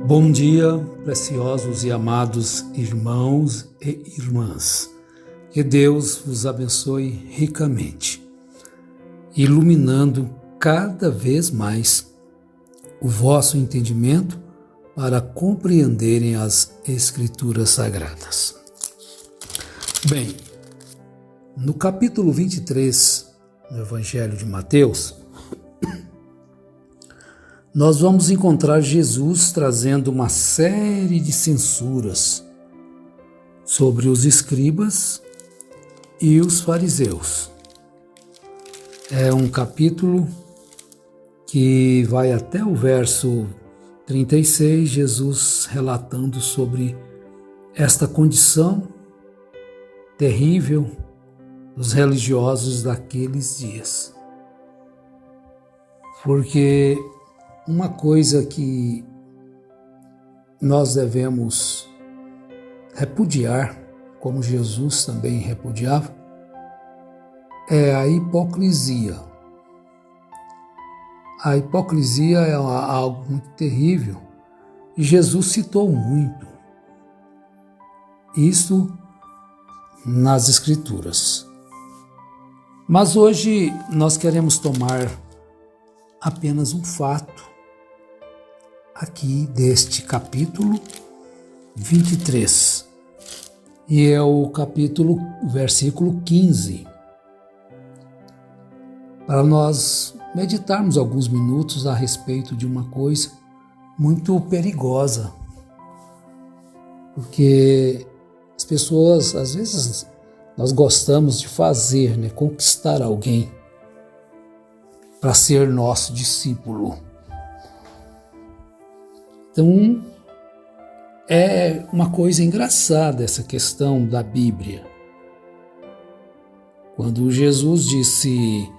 Bom dia, preciosos e amados irmãos e irmãs. Que Deus vos abençoe ricamente, iluminando cada vez mais o vosso entendimento para compreenderem as Escrituras Sagradas. Bem, no capítulo 23 do Evangelho de Mateus, nós vamos encontrar Jesus trazendo uma série de censuras sobre os escribas e os fariseus. É um capítulo que vai até o verso 36, Jesus relatando sobre esta condição terrível dos religiosos daqueles dias. Porque uma coisa que nós devemos repudiar, como Jesus também repudiava, é a hipocrisia. A hipocrisia é algo muito terrível e Jesus citou muito isso nas Escrituras. Mas hoje nós queremos tomar apenas um fato aqui deste capítulo 23, e é o versículo 15, para nós meditarmos alguns minutos a respeito de uma coisa muito perigosa, porque as pessoas, às vezes, nós gostamos de fazer, conquistar alguém para ser nosso discípulo. Então, é uma coisa engraçada essa questão da Bíblia. Quando Jesus disse: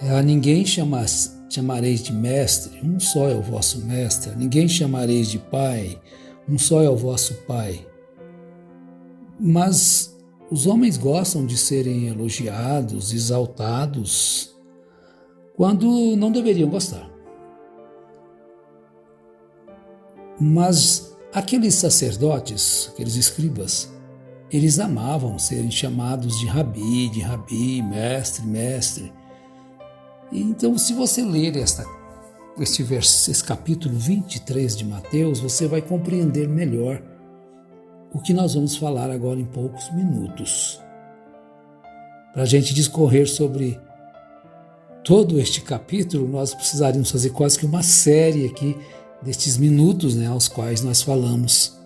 a ninguém chamareis de mestre, um só é o vosso mestre, a ninguém chamareis de pai, um só é o vosso pai. Mas os homens gostam de serem elogiados, exaltados, quando não deveriam gostar. Mas aqueles sacerdotes, aqueles escribas, eles amavam serem chamados de rabi, mestre. E então, se você ler esse capítulo 23 de Mateus, você vai compreender melhor o que nós vamos falar agora em poucos minutos. Para a gente discorrer sobre todo este capítulo, nós precisaríamos fazer quase que uma série aqui destes minutos, aos quais nós falamos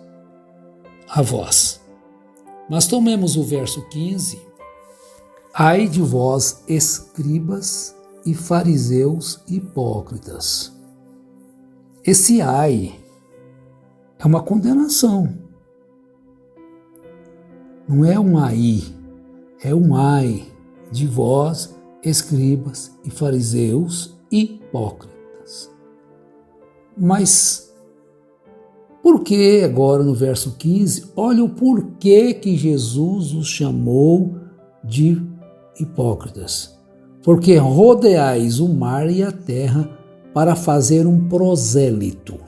a vós. Mas tomemos o verso 15. Ai de vós, escribas e fariseus hipócritas. Esse ai é uma condenação. Não é um ai, é um ai de vós, escribas e fariseus hipócritas. Mas por que agora no verso 15? Olha o porquê que Jesus os chamou de hipócritas. Porque rodeais o mar e a terra para fazer um prosélito.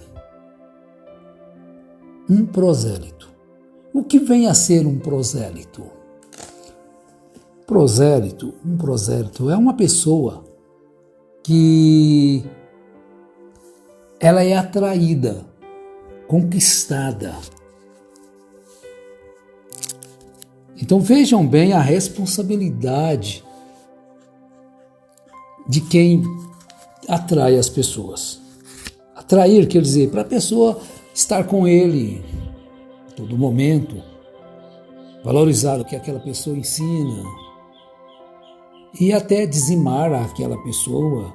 Um prosélito. O que vem a ser um prosélito? Um prosélito é uma pessoa que ela é atraída, conquistada. Então vejam bem a responsabilidade de quem atrai as pessoas. Atrair quer dizer, para a pessoa estar com ele a todo momento, valorizar o que aquela pessoa ensina e até dizimar aquela pessoa,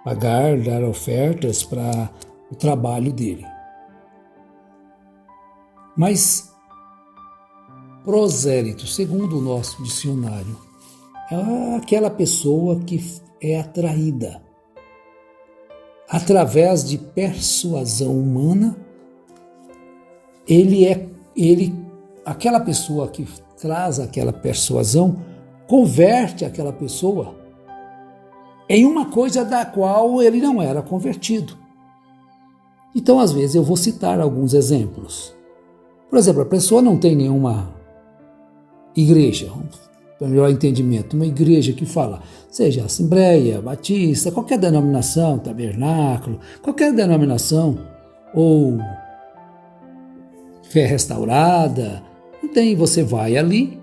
pagar, dar ofertas para o trabalho dele. Mas prosélito, segundo o nosso dicionário, é aquela pessoa que é atraída através de persuasão humana. Aquela pessoa que traz aquela persuasão converte aquela pessoa em uma coisa da qual ele não era convertido. Então, às vezes, eu vou citar alguns exemplos. Por exemplo, a pessoa não tem nenhuma igreja, para melhor entendimento, uma igreja que fala, seja Assembleia, Batista, qualquer denominação, Tabernáculo, qualquer denominação, ou Fé Restaurada, não tem, você vai ali,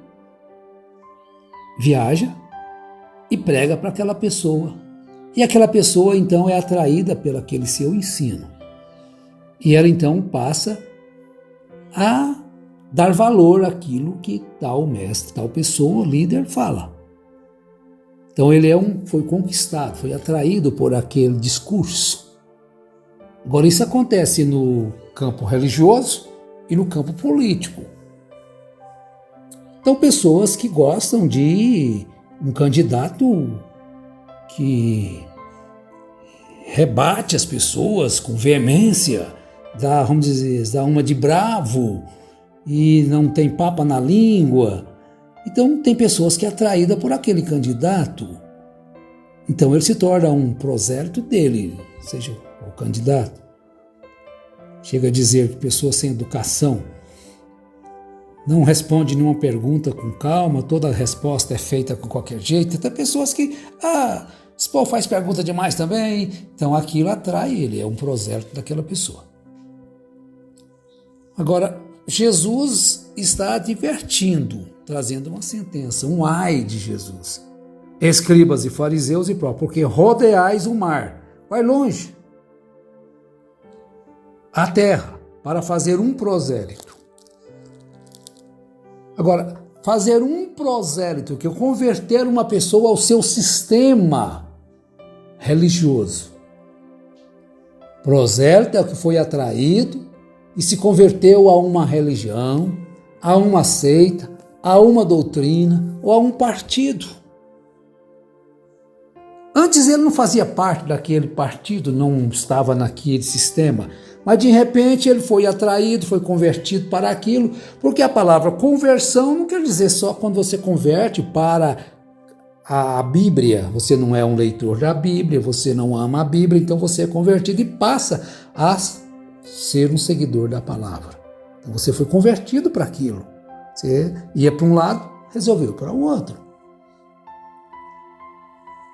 viaja e prega para aquela pessoa. E aquela pessoa, então, é atraída pelo aquele seu ensino. E ela, então, passa a dar valor àquilo que tal mestre, tal pessoa, líder, fala. Então ele foi conquistado, foi atraído por aquele discurso. Agora isso acontece no campo religioso e no campo político. Então pessoas que gostam de um candidato que rebate as pessoas com veemência, vamos dizer, dá uma de bravo, e não tem papa na língua. Então tem pessoas que é atraída por aquele candidato. Então ele se torna um prosélito dele, ou seja, o candidato. Chega a dizer que pessoa sem educação não responde nenhuma pergunta com calma, toda resposta é feita com qualquer jeito. Tem pessoas que, esse povo faz pergunta demais também. Então aquilo atrai ele, é um prosélito daquela pessoa. Agora, Jesus está advertindo, trazendo uma sentença, um ai de Jesus. Escribas e fariseus e próprios, porque rodeais o mar, vai longe, a terra, para fazer um prosélito. Agora, fazer um prosélito, que é converter uma pessoa ao seu sistema religioso. Prosélito é o que foi atraído e se converteu a uma religião, a uma seita, a uma doutrina ou a um partido. Antes ele não fazia parte daquele partido, não estava naquele sistema, mas de repente ele foi atraído, foi convertido para aquilo, porque a palavra conversão não quer dizer só quando você converte para a Bíblia, você não é um leitor da Bíblia, você não ama a Bíblia, então você é convertido e passa a ser um seguidor da palavra. Então você foi convertido para aquilo. Você ia para um lado, resolveu para o outro.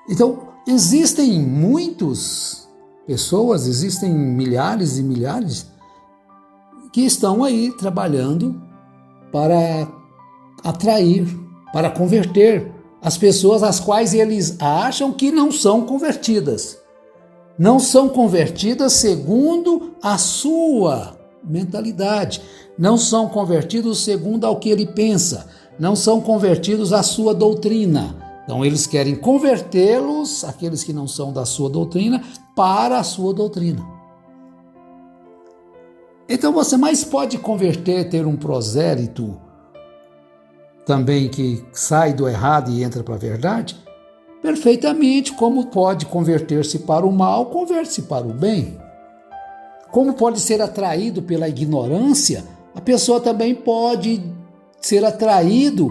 Então, existem muitas pessoas, existem milhares e milhares que estão aí trabalhando para atrair, para converter as pessoas às quais eles acham que não são convertidas. Não são convertidas segundo a sua mentalidade. Não são convertidos segundo ao que ele pensa. Não são convertidos à sua doutrina. Então eles querem convertê-los, aqueles que não são da sua doutrina, para a sua doutrina. Então você mais pode converter, ter um prosélito também que sai do errado e entra para a verdade, perfeitamente, como pode converter-se para o mal, converte-se para o bem. Como pode ser atraído pela ignorância, a pessoa também pode ser atraído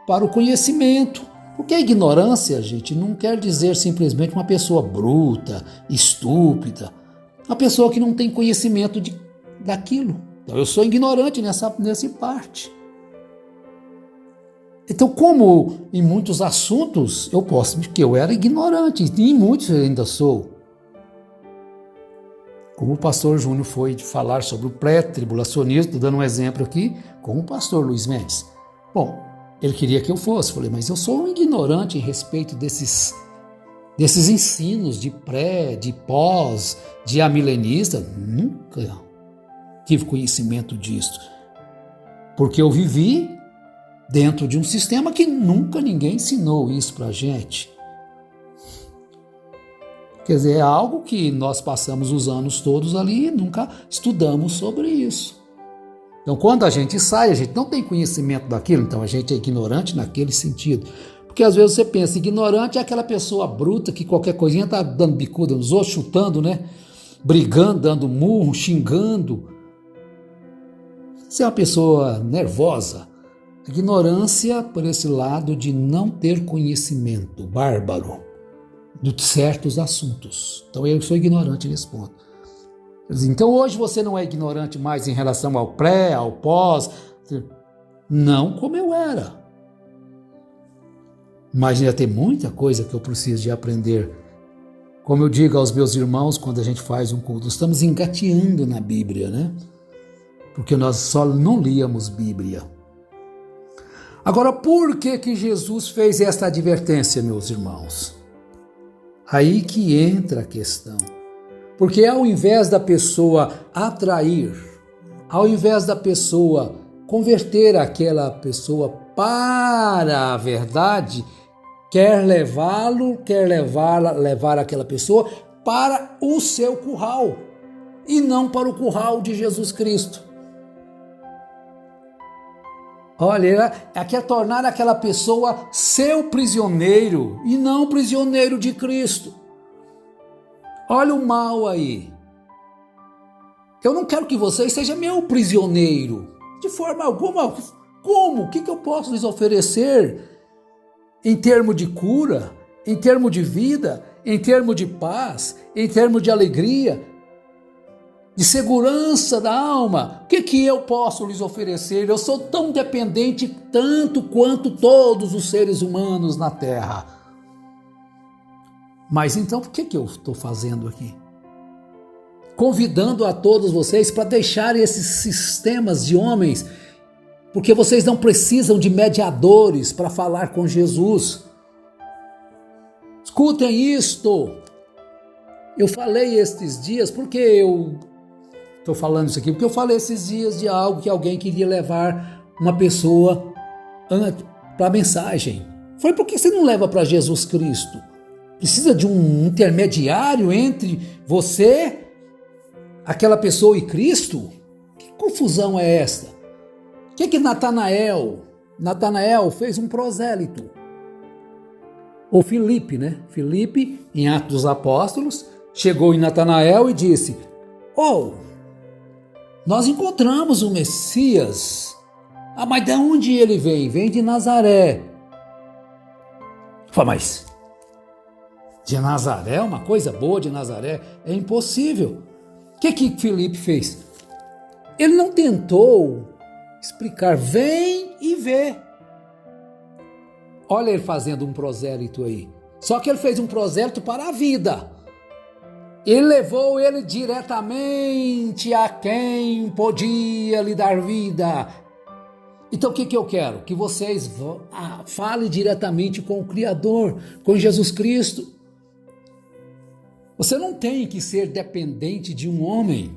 para o conhecimento. Porque a ignorância, gente, não quer dizer simplesmente uma pessoa bruta, estúpida, uma pessoa que não tem conhecimento daquilo. Então eu sou ignorante nessa parte. Então, como em muitos assuntos eu posso dizer que eu era ignorante, e em muitos eu ainda sou. Como o pastor Júnior foi falar sobre o pré-tribulacionismo, estou dando um exemplo aqui, com o pastor Luiz Mendes. Bom, ele queria que eu fosse, falei, mas eu sou um ignorante em respeito desses ensinos de pré, de pós, de amilenista, nunca tive conhecimento disso, porque eu vivi dentro de um sistema que nunca ninguém ensinou isso para a gente. Quer dizer, é algo que nós passamos os anos todos ali e nunca estudamos sobre isso. Então, quando a gente sai, a gente não tem conhecimento daquilo, então a gente é ignorante naquele sentido. Porque às vezes você pensa, ignorante é aquela pessoa bruta que qualquer coisinha está dando bicuda nos outros, chutando, né? Brigando, dando murro, xingando. Você é uma pessoa nervosa. Ignorância por esse lado de não ter conhecimento bárbaro de certos assuntos. Então eu sou ignorante nesse ponto. Então hoje você não é ignorante mais em relação ao pré, ao pós, não como eu era. Mas ainda tem muita coisa que eu preciso de aprender. Como eu digo aos meus irmãos quando a gente faz um culto, estamos engateando na Bíblia, né? Porque nós só não líamos Bíblia. Agora, por que Jesus fez esta advertência, meus irmãos? Aí que entra a questão. Porque ao invés da pessoa atrair, ao invés da pessoa converter aquela pessoa para a verdade, quer levar aquela pessoa para o seu curral e não para o curral de Jesus Cristo. Olha, quer tornar aquela pessoa seu prisioneiro e não prisioneiro de Cristo. Olha o mal aí. Eu não quero que você seja meu prisioneiro, de forma alguma. Como? O que eu posso lhes oferecer em termos de cura, em termos de vida, em termos de paz, em termos de alegria, de segurança da alma? O que eu posso lhes oferecer? Eu sou tão dependente tanto quanto todos os seres humanos na Terra. Mas então, por que eu estou fazendo aqui? Convidando a todos vocês para deixarem esses sistemas de homens, porque vocês não precisam de mediadores para falar com Jesus. Escutem isto. Eu falei estes dias, porque eu estou falando isso aqui? Porque eu falei esses dias de algo que alguém queria levar uma pessoa para a mensagem. Foi porque você não leva para Jesus Cristo? Precisa de um intermediário entre você, aquela pessoa e Cristo? Que confusão é esta? O que Natanael fez um prosélito? Ou Filipe, né? Filipe, em Atos dos Apóstolos, chegou em Natanael e disse: nós encontramos o Messias. Mas de onde ele vem? Vem de Nazaré. Mas de Nazaré, uma coisa boa de Nazaré, é impossível. O que Filipe fez? Ele não tentou explicar, vem e vê. Olha ele fazendo um prosélito aí. Só que ele fez um prosélito para a vida. Ele levou ele diretamente a quem podia lhe dar vida. Então o que eu quero? Que vocês falem diretamente com o Criador, com Jesus Cristo. Você não tem que ser dependente de um homem.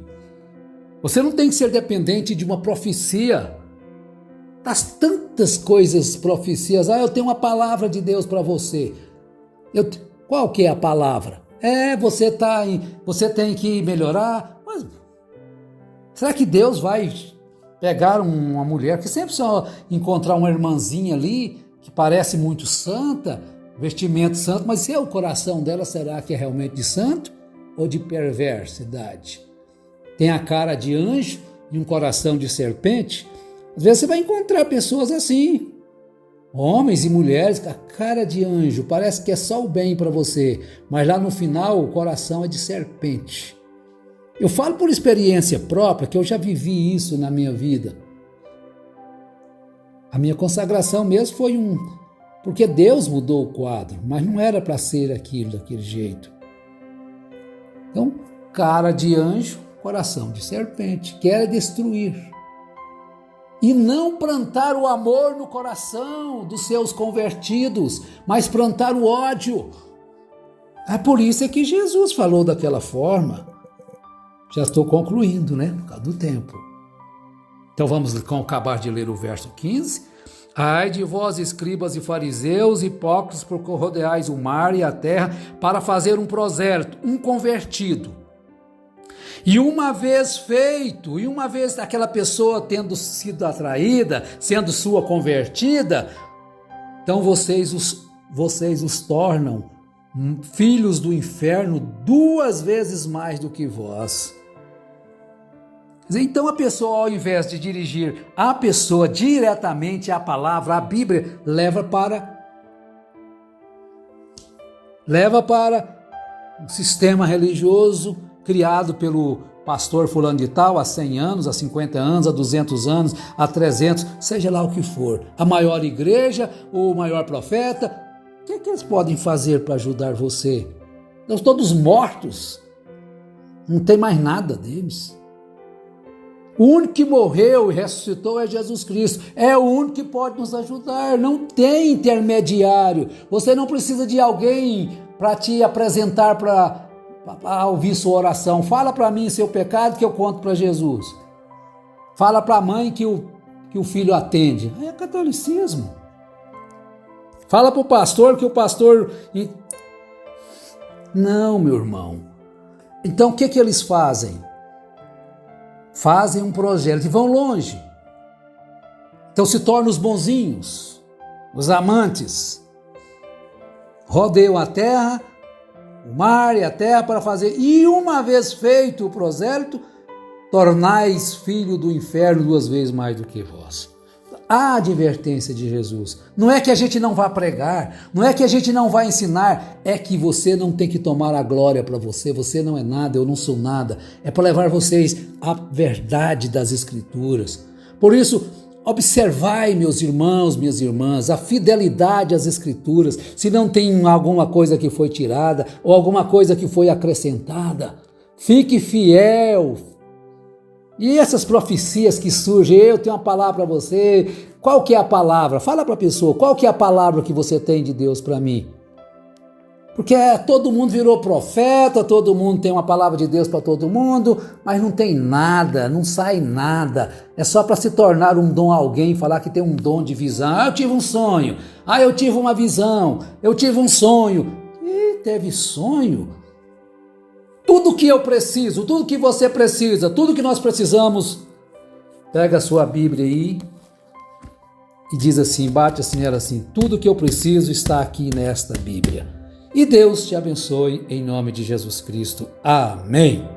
Você não tem que ser dependente de uma profecia. Das tantas coisas, profecias. Eu tenho uma palavra de Deus para você. Qual que é a palavra? Você tem que melhorar. Mas será que Deus vai pegar uma mulher que sempre só encontrar uma irmãzinha ali que parece muito santa, vestimento santo, mas o coração dela será que é realmente de santo ou de perversidade? Tem a cara de anjo e um coração de serpente? Às vezes você vai encontrar pessoas assim, homens e mulheres com a cara de anjo, parece que é só o bem para você, mas lá no final o coração é de serpente. Eu falo por experiência própria, que eu já vivi isso na minha vida. A minha consagração mesmo foi porque Deus mudou o quadro, mas não era para ser aquilo, daquele jeito. Então, cara de anjo, coração de serpente, quer destruir. E não plantar o amor no coração dos seus convertidos, mas plantar o ódio. É por isso que Jesus falou daquela forma. Já estou concluindo, né? Por causa do tempo. Então vamos acabar de ler o verso 15. Ai de vós, escribas e fariseus, hipócritas, porque rodeais o mar e a terra para fazer um prosélito, um convertido. E uma vez feito, e uma vez aquela pessoa tendo sido atraída, sendo sua convertida, então vocês os tornam filhos do inferno 2 vezes mais do que vós. Então a pessoa, ao invés de dirigir a pessoa diretamente à palavra, a Bíblia, leva para um sistema religioso criado pelo pastor fulano de tal há 100 anos, há 50 anos, há 200 anos, há 300, seja lá o que for, a maior igreja ou o maior profeta, o que eles podem fazer para ajudar você? Estão todos mortos, não tem mais nada deles. O único que morreu e ressuscitou é Jesus Cristo. É o único que pode nos ajudar. Não tem intermediário. Você não precisa de alguém para te apresentar para ouvir sua oração. Fala para mim seu pecado que eu conto para Jesus. Fala para a mãe que o filho atende. É catolicismo. Fala para o pastor que o pastor... Não, meu irmão. Então o que eles fazem? Fazem um projeto e vão longe. Então se tornam os bonzinhos, os amantes. Rodeiam a terra, o mar e a terra para fazer. E uma vez feito o prosélito, tornais filho do inferno 2 vezes mais do que vós. A advertência de Jesus. Não é que a gente não vá pregar, não é que a gente não vá ensinar, é que você não tem que tomar a glória para você, você não é nada, eu não sou nada. É para levar vocês à verdade das Escrituras. Por isso, observai, meus irmãos, minhas irmãs, a fidelidade às Escrituras, se não tem alguma coisa que foi tirada ou alguma coisa que foi acrescentada. Fique fiel. E essas profecias que surgem, eu tenho uma palavra para você, qual que é a palavra? Fala para a pessoa, qual que é a palavra que você tem de Deus para mim? Porque todo mundo virou profeta, todo mundo tem uma palavra de Deus para todo mundo, mas não tem nada, não sai nada. É só para se tornar um dom a alguém, falar que tem um dom de visão. Ah, eu tive um sonho, eu tive uma visão, eu tive um sonho. E teve sonho? Tudo que eu preciso, tudo que você precisa, tudo que nós precisamos, pega a sua Bíblia aí e diz assim, bate assim, nela assim, tudo que eu preciso está aqui nesta Bíblia. E Deus te abençoe em nome de Jesus Cristo. Amém.